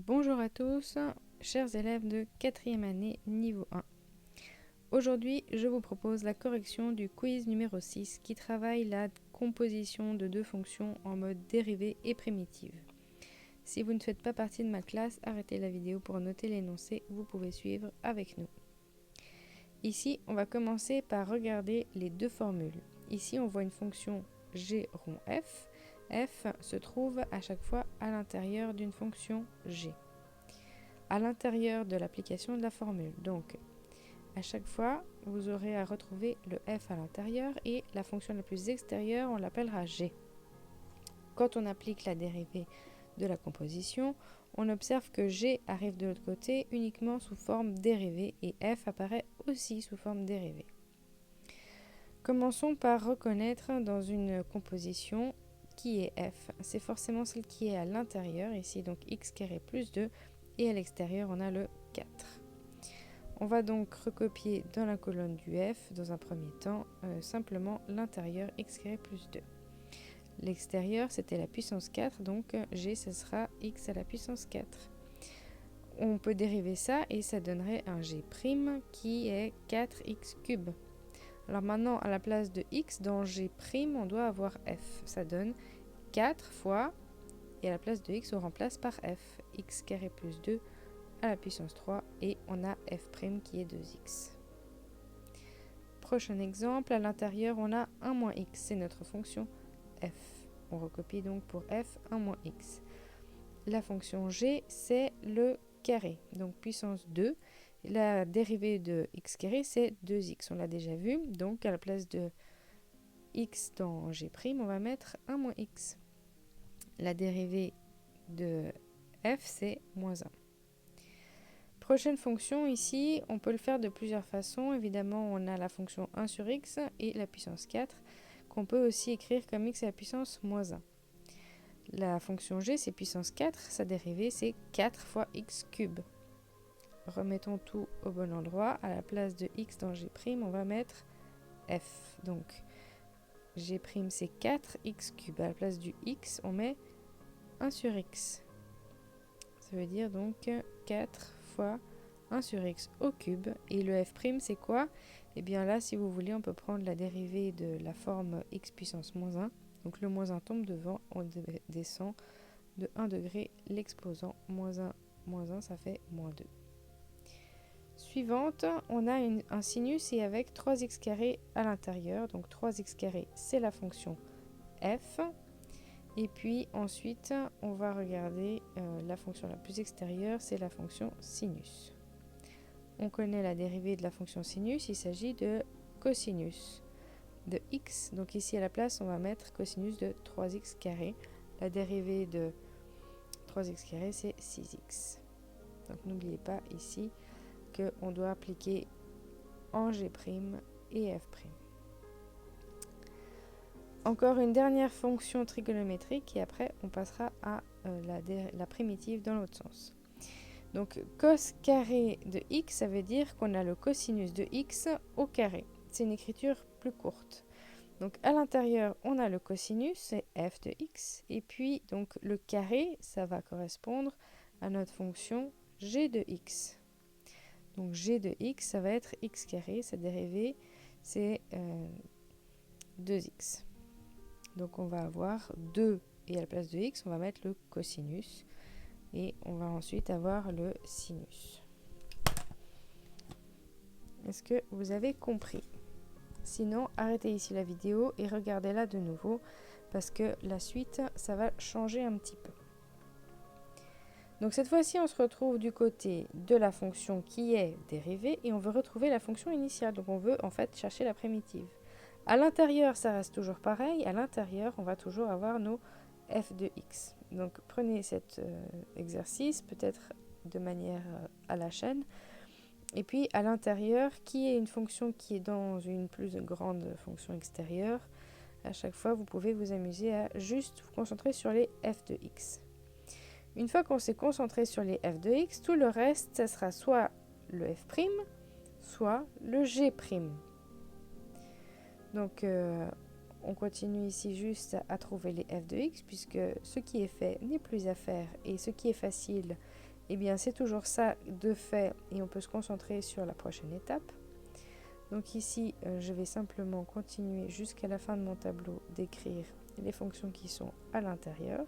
Bonjour à tous, chers élèves de 4e année niveau 1. Aujourd'hui, je vous propose la correction du quiz numéro 6 qui travaille la composition de deux fonctions en mode dérivée et primitive. Si vous ne faites pas partie de ma classe, arrêtez la vidéo pour noter l'énoncé, vous pouvez suivre avec nous. Ici, on va commencer par regarder les deux formules. Ici, on voit une fonction g rond f. F se trouve à chaque fois à l'intérieur d'une fonction g, à l'intérieur de l'application de la formule. Donc, à chaque fois, vous aurez à retrouver le f à l'intérieur et la fonction la plus extérieure, on l'appellera g. Quand on applique la dérivée de la composition, on observe que g arrive de l'autre côté uniquement sous forme dérivée et f apparaît aussi sous forme dérivée. Commençons par reconnaître dans une composition qui est f. C'est forcément celle qui est à l'intérieur, ici donc x carré plus 2, et à l'extérieur on a le 4. On va donc recopier dans la colonne du f, dans un premier temps, simplement l'intérieur x carré plus 2. L'extérieur, c'était la puissance 4, donc g, ce sera x à la puissance 4. On peut dériver ça et ça donnerait un g' qui est 4x cube. Alors maintenant, à la place de x, dans g', on doit avoir f. Ça donne 4 fois, et à la place de x, on remplace par f. X carré plus 2 à la puissance 3, et on a f' qui est 2x. Prochain exemple, à l'intérieur, on a 1 moins x, c'est notre fonction f. On recopie donc pour f 1 moins x. La fonction g, c'est le carré, donc puissance 2. La dérivée de x carré, c'est 2x, on l'a déjà vu. Donc à la place de x dans g', on va mettre 1 moins x. La dérivée de f, c'est moins 1. Prochaine fonction, ici, on peut le faire de plusieurs façons. Évidemment, on a la fonction 1 sur x et la puissance 4, qu'on peut aussi écrire comme x à la puissance moins 1. La fonction g, c'est puissance 4, sa dérivée, c'est 4 fois x cube. Remettons tout au bon endroit. À la place de x dans g', on va mettre f. Donc, g', c'est 4x cube. À la place du x, on met 1 sur x. Ça veut dire donc 4 fois 1 sur x au cube. Et le f', c'est quoi? Eh bien là, si vous voulez, on peut prendre la dérivée de la forme x puissance moins 1. Donc le moins 1 tombe devant, on descend de 1 degré l'exposant. Moins 1, ça fait moins 2. Suivante, on a un sinus et avec 3x carré à l'intérieur. Donc 3x carré, c'est la fonction f. Et puis ensuite, on va regarder la fonction la plus extérieure, c'est la fonction sinus. On connaît la dérivée de la fonction sinus, il s'agit de cosinus de x. Donc ici à la place, on va mettre cosinus de 3x carré. La dérivée de 3x carré, c'est 6x. Donc n'oubliez pas ici qu'on doit appliquer en g' et f'. Encore une dernière fonction trigonométrique et après on passera à la primitive dans l'autre sens. Donc cos carré de x, ça veut dire qu'on a le cosinus de x au carré. C'est une écriture plus courte. Donc à l'intérieur, on a le cosinus, c'est f de x. Et puis donc le carré, ça va correspondre à notre fonction g de x. Donc g de x, ça va être x carré, sa dérivée, c'est 2x. Donc on va avoir 2 et à la place de x, on va mettre le cosinus. Et on va ensuite avoir le sinus. Est-ce que vous avez compris? Sinon, arrêtez ici la vidéo et regardez-la de nouveau parce que la suite, ça va changer un petit peu. Donc cette fois-ci, on se retrouve du côté de la fonction qui est dérivée et on veut retrouver la fonction initiale. Donc on veut en fait chercher la primitive. À l'intérieur, ça reste toujours pareil. À l'intérieur, on va toujours avoir nos f de x. Donc prenez cet exercice, peut-être de manière à la chaîne. Et puis à l'intérieur, qui est une fonction qui est dans une plus grande fonction extérieure, à chaque fois, vous pouvez vous amuser à juste vous concentrer sur les f de x. Une fois qu'on s'est concentré sur les f de x, tout le reste, ça sera soit le f', soit le g'. Donc, on continue ici juste à trouver les f de x, puisque ce qui est fait n'est plus à faire, et ce qui est facile Eh bien, c'est toujours ça de fait et on peut se concentrer sur la prochaine étape. Donc ici, je vais simplement continuer jusqu'à la fin de mon tableau d'écrire les fonctions qui sont à l'intérieur.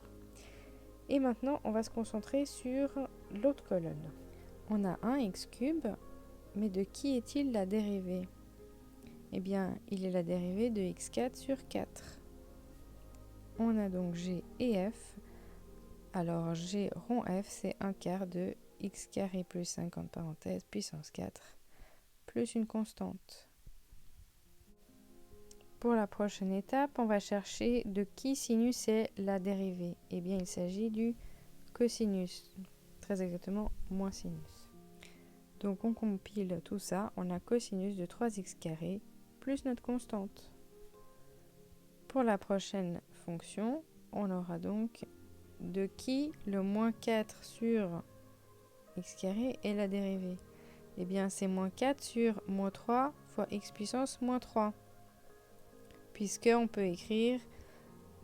Et maintenant, on va se concentrer sur l'autre colonne. On a un x cube, mais de qui est-il la dérivée? Eh bien, il est la dérivée de x4 sur 4. On a donc g et f. Alors, g rond f, c'est 1 quart de x carré plus 5 entre parenthèses puissance 4, plus une constante. Pour la prochaine étape, on va chercher de qui sinus est la dérivée. Eh bien, il s'agit du cosinus, très exactement moins sinus. Donc, on compile tout ça, on a cosinus de 3x carré plus notre constante. Pour la prochaine fonction, on aura donc de qui le moins 4 sur x carré est la dérivée. Eh bien, c'est moins 4 sur moins 3 fois x puissance moins 3. Puisqu'on peut écrire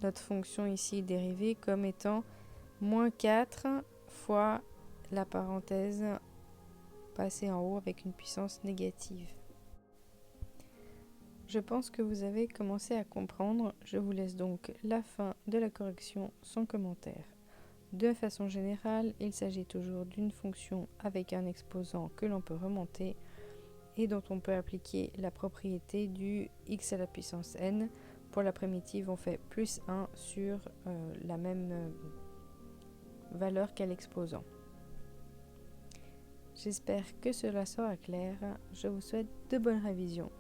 notre fonction ici dérivée comme étant moins 4 fois la parenthèse passée en haut avec une puissance négative. Je pense que vous avez commencé à comprendre. Je vous laisse donc la fin de la correction sans commentaire. De façon générale, il s'agit toujours d'une fonction avec un exposant que l'on peut remonter et dont on peut appliquer la propriété du x à la puissance n. Pour la primitive, on fait plus 1 sur la même valeur qu'à l'exposant. J'espère que cela sera clair. Je vous souhaite de bonnes révisions.